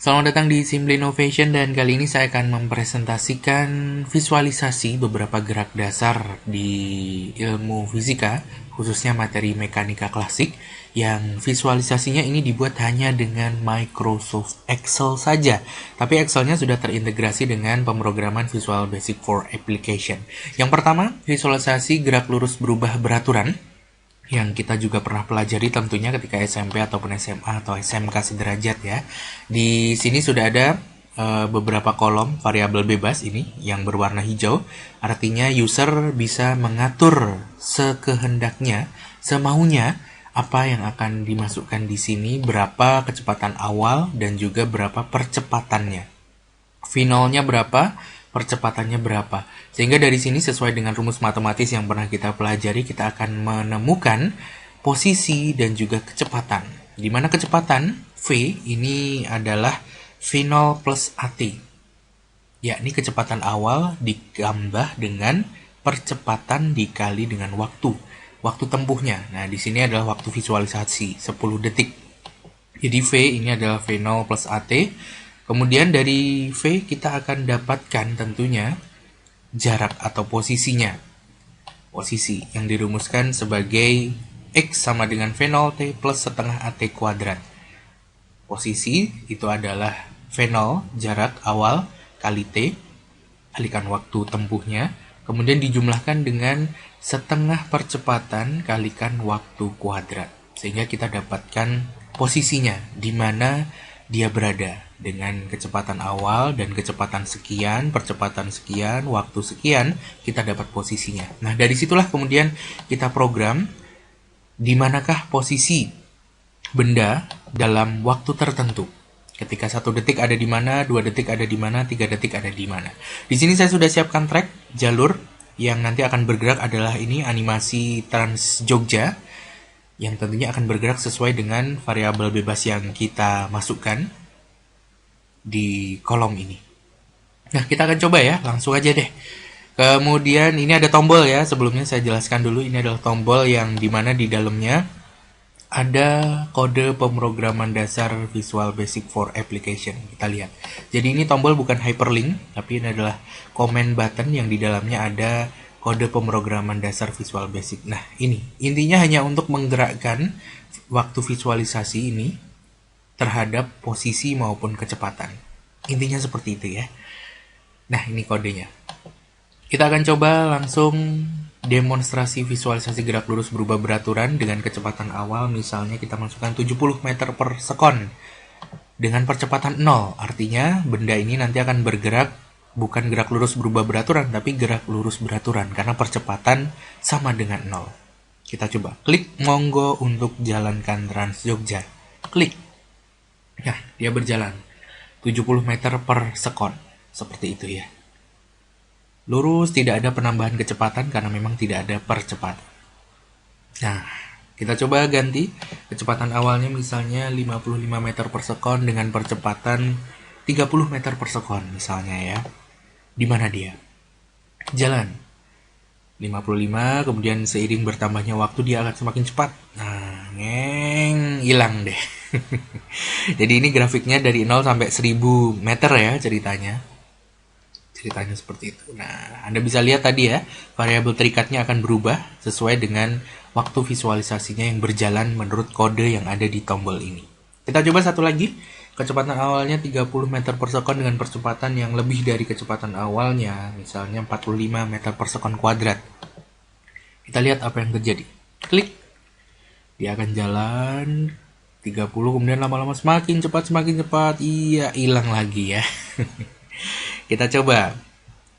Selamat datang di Simple Innovation dan kali ini saya akan mempresentasikan visualisasi beberapa gerak dasar di ilmu fisika, khususnya materi mekanika klasik, yang visualisasinya ini dibuat hanya dengan Microsoft Excel saja. Tapi Excelnya sudah terintegrasi dengan pemrograman Visual Basic for Application. Yang pertama, visualisasi gerak lurus berubah beraturan, yang kita juga pernah pelajari tentunya ketika SMP ataupun SMA atau SMK sederajat ya. Di sini sudah ada beberapa kolom variabel bebas ini yang berwarna hijau. Artinya user bisa mengatur sekehendaknya, semaunya apa yang akan dimasukkan di sini, berapa kecepatan awal dan juga berapa percepatannya. Finalnya berapa, percepatannya berapa. Sehingga dari sini sesuai dengan rumus matematis yang pernah kita pelajari, kita akan menemukan posisi dan juga kecepatan. Di mana kecepatan V ini adalah V0 plus AT. Yakni kecepatan awal ditambah dengan percepatan dikali dengan waktu. Waktu tempuhnya. Nah, di sini adalah waktu visualisasi 10 detik. Jadi V ini adalah V0 plus AT. Kemudian dari V kita akan dapatkan tentunya jarak atau posisinya. Posisi yang dirumuskan sebagai X sama dengan V0 T plus setengah AT kuadrat. Posisi itu adalah V0 jarak awal kali T, kalikan waktu tempuhnya, kemudian dijumlahkan dengan setengah percepatan kalikan waktu kuadrat. Sehingga kita dapatkan posisinya, di mana dia berada dengan kecepatan awal dan kecepatan sekian, percepatan sekian, waktu sekian, kita dapat posisinya. Nah, dari situlah kemudian kita program di manakah posisi benda dalam waktu tertentu. Ketika 1 detik ada di mana, 2 detik ada di mana, 3 detik ada di mana. Di sini saya sudah siapkan track, jalur yang nanti akan bergerak adalah ini animasi Trans Jogja, yang tentunya akan bergerak sesuai dengan variabel bebas yang kita masukkan di kolom ini. Nah, kita akan coba ya, langsung aja deh. Kemudian ini ada tombol ya, sebelumnya saya jelaskan dulu, ini adalah tombol yang dimana di dalamnya ada kode pemrograman dasar Visual Basic for Application. Kita lihat. Jadi ini tombol bukan hyperlink, tapi ini adalah command button yang di dalamnya ada kode pemrograman dasar Visual Basic. Nah, ini intinya hanya untuk menggerakkan waktu visualisasi ini terhadap posisi maupun kecepatan. Intinya seperti itu ya. Nah, ini kodenya. Kita akan coba langsung demonstrasi visualisasi gerak lurus berubah beraturan dengan kecepatan awal. Misalnya kita masukkan 70 meter per sekon dengan percepatan 0. Artinya benda ini nanti akan bergerak bukan gerak lurus berubah beraturan, tapi gerak lurus beraturan karena percepatan sama dengan 0. Kita coba klik monggo untuk jalankan Trans Jogja. Klik. Nah, dia berjalan 70 meter per sekon. Seperti itu ya. Lurus, tidak ada penambahan kecepatan karena memang tidak ada percepatan. Nah, kita coba ganti kecepatan awalnya misalnya 55 meter per sekon dengan percepatan 30 meter per sekon misalnya ya. Di mana dia? Jalan 55, kemudian seiring bertambahnya waktu dia akan semakin cepat. Nah, hilang deh. Jadi ini grafiknya dari 0 sampai 1000 meter ya ceritanya. Ceritanya seperti itu. Nah, Anda bisa lihat tadi ya, variabel terikatnya akan berubah sesuai dengan waktu visualisasinya yang berjalan menurut kode yang ada di tombol ini. Kita coba satu lagi. Kecepatan awalnya 30 meter per sekon dengan percepatan yang lebih dari kecepatan awalnya, misalnya 45 meter per sekon kuadrat. Kita lihat apa yang terjadi. Klik. Dia akan jalan 30, kemudian lama-lama semakin cepat. Iya, hilang lagi ya. Kita coba.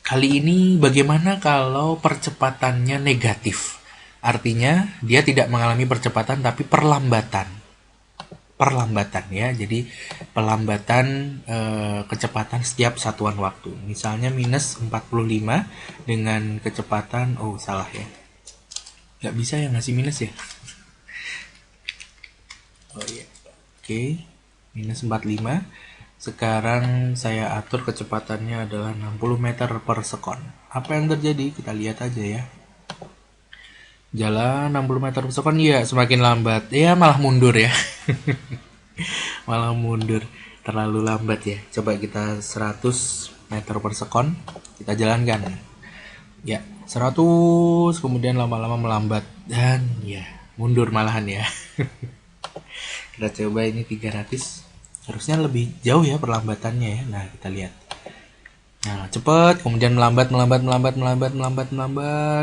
Kali ini bagaimana kalau percepatannya negatif? Artinya dia tidak mengalami percepatan tapi perlambatan ya. Jadi pelambatan kecepatan setiap satuan waktu. Misalnya minus 45 dengan kecepatan, salah ya. Nggak bisa ya ngasih minus ya. Iya. Oke. Minus 45. Sekarang saya atur kecepatannya adalah 60 meter per sekon. Apa yang terjadi? Kita lihat aja ya. Jalan 60 meter per sekon, ya semakin lambat. Ya malah mundur ya. Malah mundur. Terlalu lambat ya. Coba kita 100 meter per sekon. Kita jalankan. Ya, 100, kemudian lama-lama melambat. Dan ya, mundur malahan ya. Kita coba ini 300. Harusnya lebih jauh ya perlambatannya ya. Nah, kita lihat. Nah, cepat, kemudian melambat,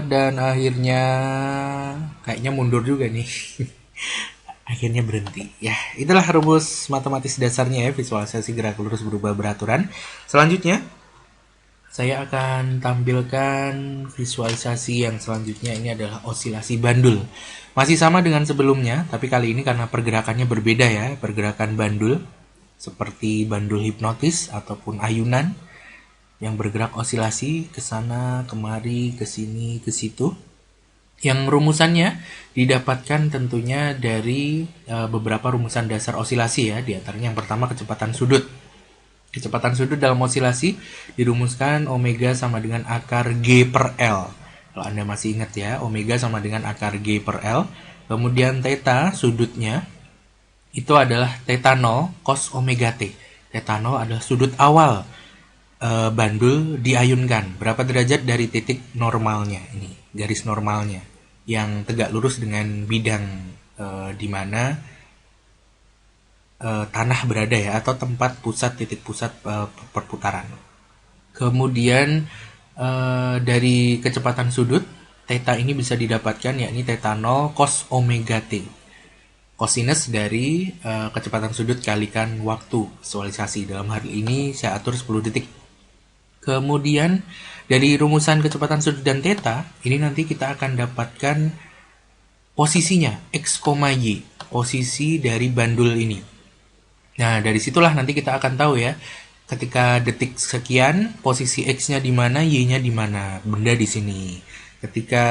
dan akhirnya kayaknya mundur juga nih. Akhirnya berhenti. Ya, itulah rumus matematis dasarnya ya, visualisasi gerak lurus berubah beraturan. Selanjutnya, saya akan tampilkan visualisasi yang selanjutnya. Ini adalah osilasi bandul. Masih sama dengan sebelumnya, tapi kali ini karena pergerakannya berbeda ya, pergerakan bandul seperti bandul hipnotis ataupun ayunan yang bergerak osilasi ke sana, kemari, ke sini, ke situ. Yang rumusannya didapatkan tentunya dari beberapa rumusan dasar osilasi ya, di antaranya yang pertama kecepatan sudut. Kecepatan sudut dalam osilasi dirumuskan omega sama dengan akar G per L. Kalau Anda masih ingat ya, omega sama dengan akar G per L. Kemudian theta sudutnya itu adalah theta 0 cos omega T. Theta 0 adalah sudut awal bandul diayunkan. Berapa derajat dari titik normalnya ini, garis normalnya yang tegak lurus dengan bidang di mana tanah berada ya, atau tempat pusat, titik pusat perputaran. Kemudian dari kecepatan sudut theta ini bisa didapatkan yakni theta 0 cos omega T. Kosinus dari kecepatan sudut kalikan waktu visualisasi. Dalam hal ini saya atur 10 detik. Kemudian dari rumusan kecepatan sudut dan theta, ini nanti kita akan dapatkan posisinya, x, y, posisi dari bandul ini. Nah, dari situlah nanti kita akan tahu ya, ketika detik sekian, posisi x-nya di mana, y-nya di mana, benda di sini. Ketika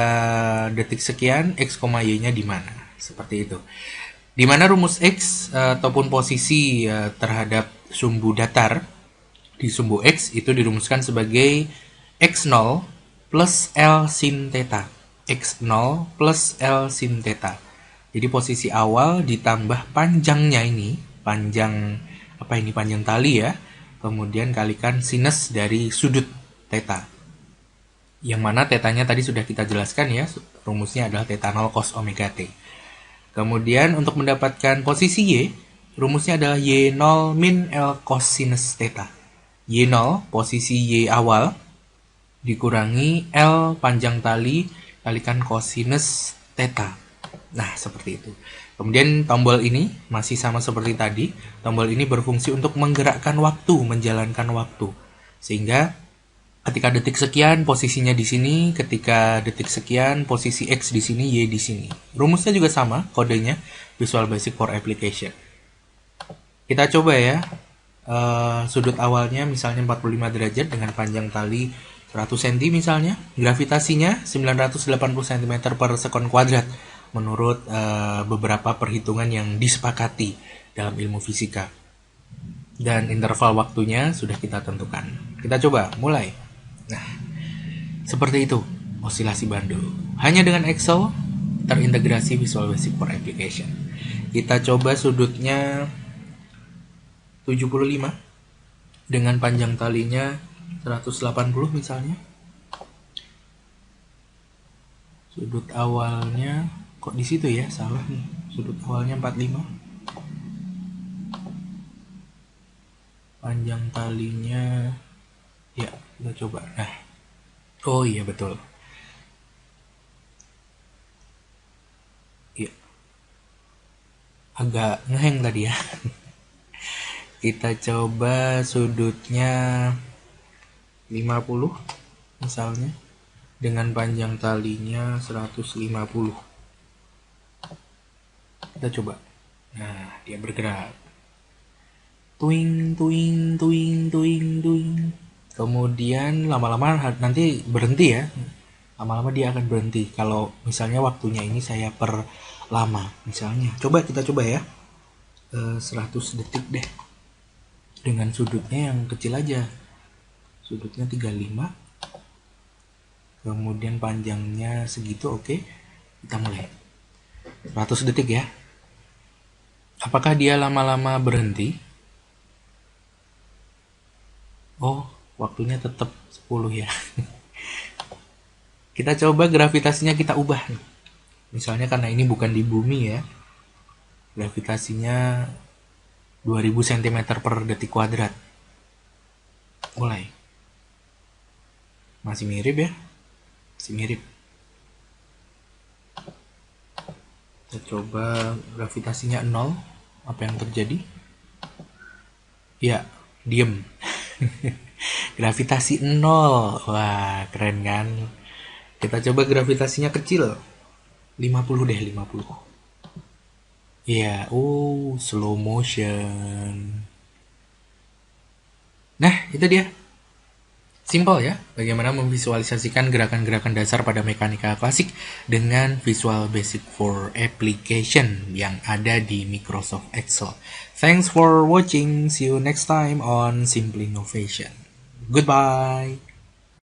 detik sekian, x, y-nya di mana, seperti itu. Di mana rumus x ataupun posisi terhadap sumbu datar di sumbu x itu dirumuskan sebagai x0 plus L sin theta. X0 plus L sin theta. Jadi posisi awal ditambah panjangnya ini, panjang tali ya. Kemudian kalikan sinus dari sudut theta. Yang mana tetanya tadi sudah kita jelaskan ya, rumusnya adalah theta 0 cos omega T. Kemudian untuk mendapatkan posisi y, rumusnya adalah y0 min L cos sinus theta. Y0 posisi Y awal dikurangi L panjang tali kalikan kosinus theta. Nah, seperti itu. Kemudian tombol ini masih sama seperti tadi. Tombol ini berfungsi untuk menggerakkan waktu, menjalankan waktu. Sehingga ketika detik sekian posisinya di sini, ketika detik sekian posisi X di sini, Y di sini. Rumusnya juga sama, kodenya Visual Basic for Application. Kita coba ya. Sudut awalnya misalnya 45 derajat dengan panjang tali 100 cm misalnya, gravitasinya 980 cm per sekon kuadrat menurut beberapa perhitungan yang disepakati dalam ilmu fisika, dan interval waktunya sudah kita tentukan. Kita coba mulai. Nah, seperti itu osilasi bandul hanya dengan Excel terintegrasi Visual Basic for Application. Kita coba sudutnya 75 dengan panjang talinya 180 misalnya. Sudut awalnya kok di situ ya, salah nih. Sudut awalnya 45. Panjang talinya ya, kita coba. Nah. Oh iya betul. Iya. Agak ngeheng tadi ya. Kita coba sudutnya 50 misalnya dengan panjang talinya 150. Kita coba. Nah, dia bergerak. Tuing, tuing, tuing, tuing, tuing. Kemudian lama-lama nanti berhenti ya. Lama-lama dia akan berhenti. Kalau misalnya waktunya ini saya perlama. Misalnya, kita coba ya. 100 detik deh. Dengan sudutnya yang kecil aja. Sudutnya 35. Kemudian panjangnya segitu, oke. Kita mulai. 100 detik ya. Apakah dia lama-lama berhenti? Oh, waktunya tetap 10 ya. Kita coba gravitasinya kita ubah nih. Misalnya karena ini bukan di bumi ya. Gravitasinya 2000 cm per detik kuadrat. Mulai. Masih mirip ya? Masih mirip. Kita coba gravitasinya 0. Apa yang terjadi? Ya, diem. Gravitasi 0. Wah, keren kan? Kita coba gravitasinya kecil. 50 deh, 50. Iya, slow motion. Nah, itu dia. Simpel ya, bagaimana memvisualisasikan gerakan-gerakan dasar pada mekanika klasik dengan Visual Basic for Application yang ada di Microsoft Excel. Thanks for watching. See you next time on Simple Innovation. Goodbye.